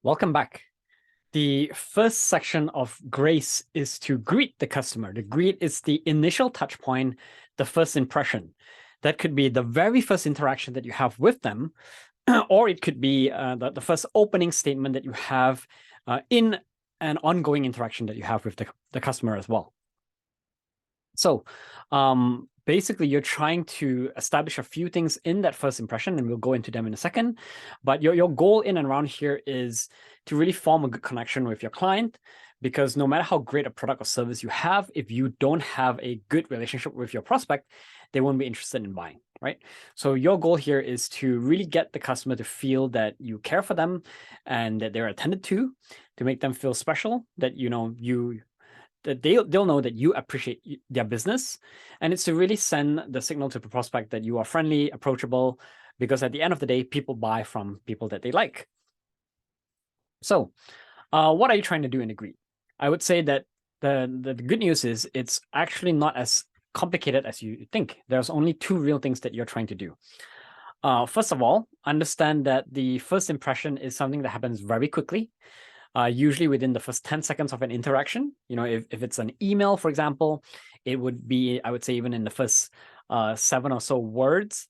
Welcome back. The first section of Grace is to greet the customer. The greet is the initial touch point, the first impression. That could be the very first interaction that you have with them, or it could be the first opening statement that you have in an ongoing interaction that you have with the customer as well. So basically, you're trying to establish a few things in that first impression, and we'll go into them in a second. But your goal in and around here is to really form a good connection with your client, because no matter how great a product or service you have, if you don't have a good relationship with your prospect, they won't be interested in buying, right? So your goal here is to really get the customer to feel that you care for them and that they're attended to make them feel special, that that they'll know that you appreciate their business. And it's to really send the signal to the prospect that you are friendly, approachable, because at the end of the day, people buy from people that they like. So what are you trying to do in a greet? I would say that the good news is it's actually not as complicated as you think. There's only two real things that you're trying to do. First of all, understand that the first impression is something that happens very quickly. Usually within the first 10 seconds of an interaction. If it's an email, for example, it would be, I would say, even in the first 7 or so words.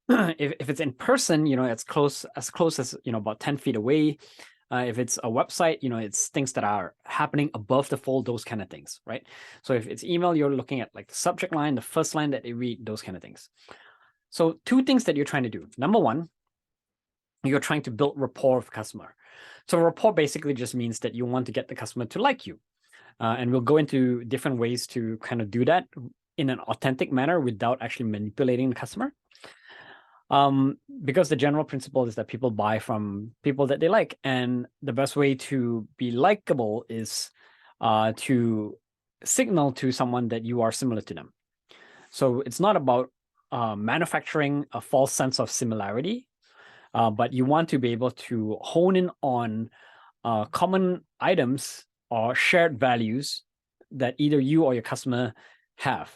if it's in person, it's as close as, about 10 feet away. If it's a website, it's things that are happening above the fold, those kind of things, right? So if it's email, you're looking at like the subject line, the first line that they read, those kind of things. So two things that you're trying to do. Number one, you're trying to build rapport with the customer. So rapport basically just means that you want to get the customer to like you. And we'll go into different ways to kind of do that in an authentic manner without actually manipulating the customer. Because the general principle is that people buy from people that they like. And the best way to be likable is to signal to someone that you are similar to them. So it's not about manufacturing a false sense of similarity. But you want to be able to hone in on common items or shared values that either you or your customer have.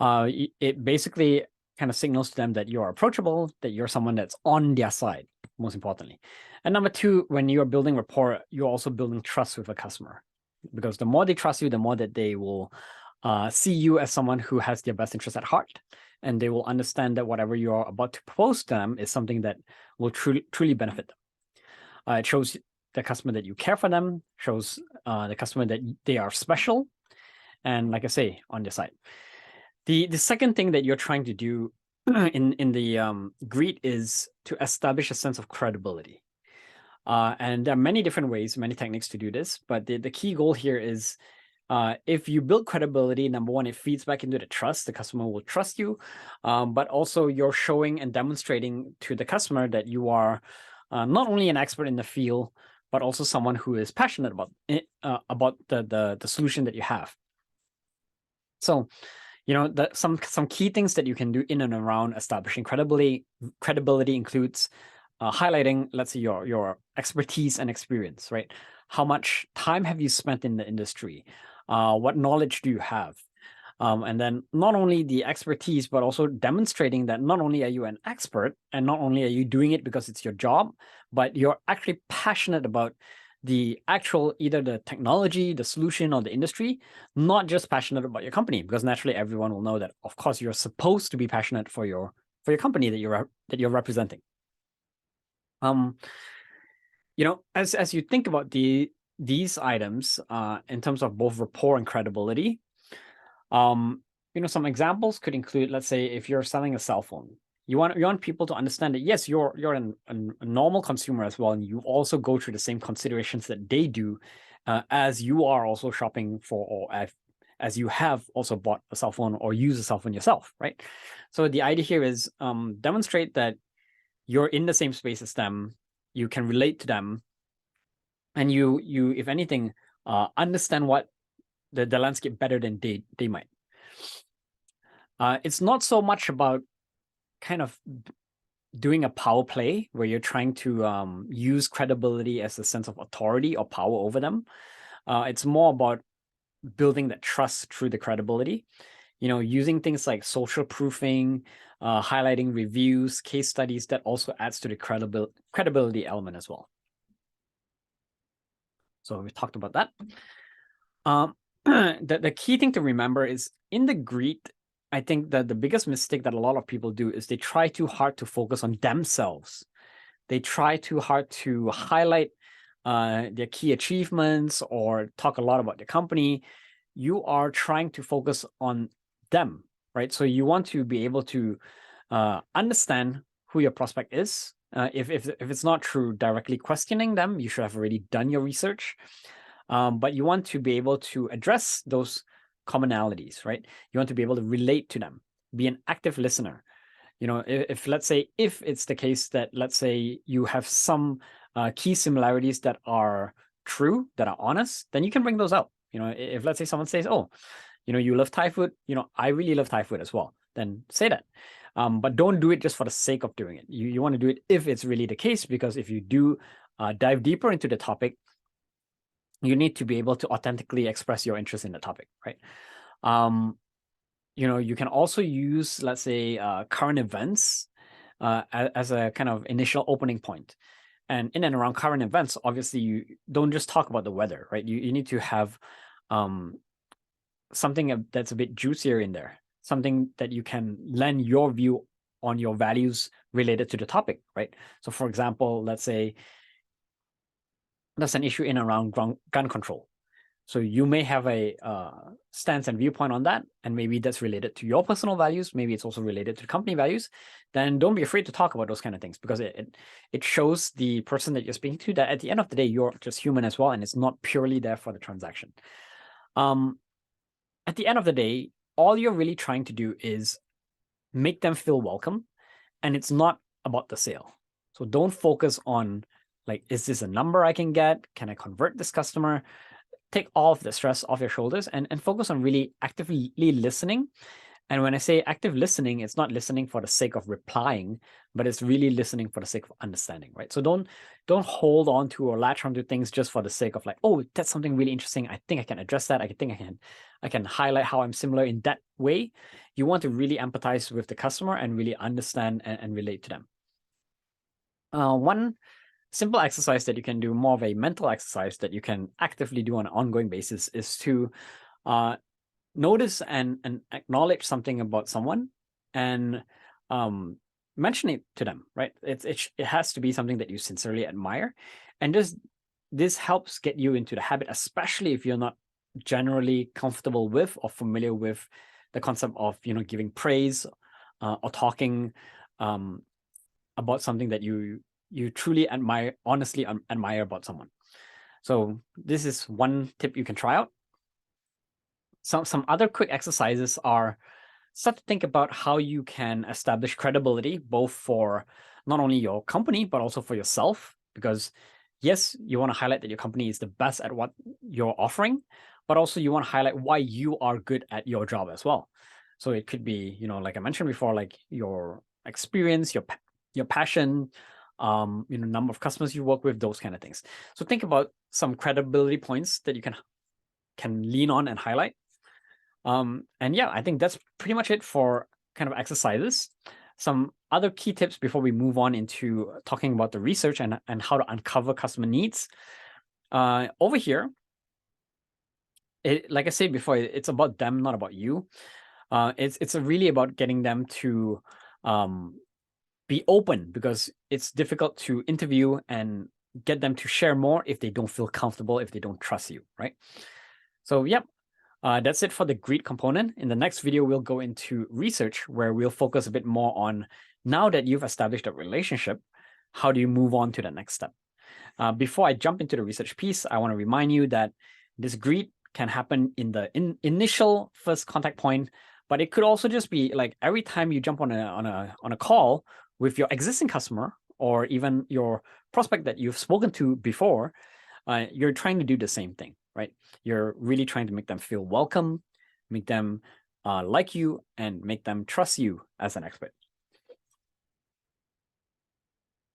It basically kind of signals to them that you're approachable, that you're someone that's on their side, most importantly. And number two, when you're building rapport, you're also building trust with a customer, because the more they trust you, the more that they will see you as someone who has their best interest at heart. And they will understand that whatever you're about to propose to them is something that will truly benefit them. It shows the customer that you care for them, shows the customer that they are special, and like I say, on their side. The second thing that you're trying to do in the greet is to establish a sense of credibility. And there are many different ways, many techniques to do this, but the key goal here is if you build credibility, number one, it feeds back into the trust. The customer will trust you, but also you're showing and demonstrating to the customer that you are not only an expert in the field, but also someone who is passionate about the solution that you have. So, some key things that you can do in and around establishing credibility. Credibility includes highlighting, let's say, your expertise and experience, right? How much time have you spent in the industry? What knowledge do you have? And then not only the expertise, but also demonstrating that not only are you an expert and not only are you doing it because it's your job, but you're actually passionate about the actual, either the technology, the solution, or the industry, not just passionate about your company, because naturally everyone will know that, of course, you're supposed to be passionate for your company that you're representing. As you think about these items in terms of both rapport and credibility, some examples could include, let's say, if you're selling a cell phone, you want people to understand that, yes, you're a normal consumer as well, and you also go through the same considerations that they do, as you are also shopping for, or as you have also bought a cell phone or use a cell phone yourself, right? So the idea here is demonstrate that you're in the same space as them, you can relate to them, and you if anything, understand what the landscape better than they might. It's not so much about kind of doing a power play where you're trying to use credibility as a sense of authority or power over them. It's more about building that trust through the credibility. using things like social proofing, highlighting reviews, case studies, that also adds to the credibility element as well. So we talked about that. The key thing to remember is in the greet, I think that the biggest mistake that a lot of people do is they try too hard to focus on themselves. They try too hard to highlight their key achievements or talk a lot about the company. You are trying to focus on them, right? So you want to be able to understand who your prospect is. If it's not through directly questioning them, you should have already done your research. But you want to be able to address those commonalities, right? You want to be able to relate to them, be an active listener. If let's say, if it's the case that, let's say, you have some key similarities that are true, that are honest, then you can bring those out. If let's say someone says, oh, you love Thai food, I really love Thai food as well, then say that. But don't do it just for the sake of doing it. You want to do it if it's really the case, because if you do dive deeper into the topic, you need to be able to authentically express your interest in the topic, right? You can also use, let's say, current events as a kind of initial opening point. And in and around current events, obviously, you don't just talk about the weather, right? You need to have something that's a bit juicier in there, something that you can lend your view on your values related to the topic, right? So for example, let's say there's an issue in and around gun control. So you may have a stance and viewpoint on that, and maybe that's related to your personal values. Maybe it's also related to company values. Then don't be afraid to talk about those kind of things, because it shows the person that you're speaking to that at the end of the day, you're just human as well, and it's not purely there for the transaction. At the end of the day, all you're really trying to do is make them feel welcome, and it's not about the sale. So don't focus on, like, is this a number I can get? Can I convert this customer? Take all of the stress off your shoulders and focus on really actively listening. And when I say active listening, it's not listening for the sake of replying, but it's really listening for the sake of understanding, right? So don't hold on to or latch onto things just for the sake of, like, oh, that's something really interesting, I think I can address that, I think I can highlight how I'm similar in that way. You want to really empathize with the customer and really understand and relate to them. One simple exercise that you can do, more of a mental exercise that you can actively do on an ongoing basis, is to notice and acknowledge something about someone and mention it to them, right? It has to be something that you sincerely admire, and this helps get you into the habit, especially if you're not generally comfortable with or familiar with the concept of giving praise or talking about something that you truly admire, honestly admire about someone. So this is one tip you can try out. Some other quick exercises are, start to think about how you can establish credibility, both for not only your company, but also for yourself. Because yes, you want to highlight that your company is the best at what you're offering, but also you want to highlight why you are good at your job as well. So it could be, like I mentioned before, like your experience, your passion, number of customers you work with, those kind of things. So think about some credibility points that you can lean on and highlight. And yeah, I think that's pretty much it for kind of exercises. Some other key tips before we move on into talking about the research and how to uncover customer needs. Over here, like I said before, it's about them, not about you. It's really about getting them to be open, because it's difficult to interview and get them to share more if they don't feel comfortable, if they don't trust you, right? So yep, that's it for the greet component. In the next video, we'll go into research, where we'll focus a bit more on, now that you've established a relationship, how do you move on to the next step? Before I jump into the research piece, I want to remind you that this greet can happen in the initial first contact point, but it could also just be like every time you jump on a call with your existing customer, or even your prospect that you've spoken to before, you're trying to do the same thing, right? You're really trying to make them feel welcome, make them like you, and make them trust you as an expert.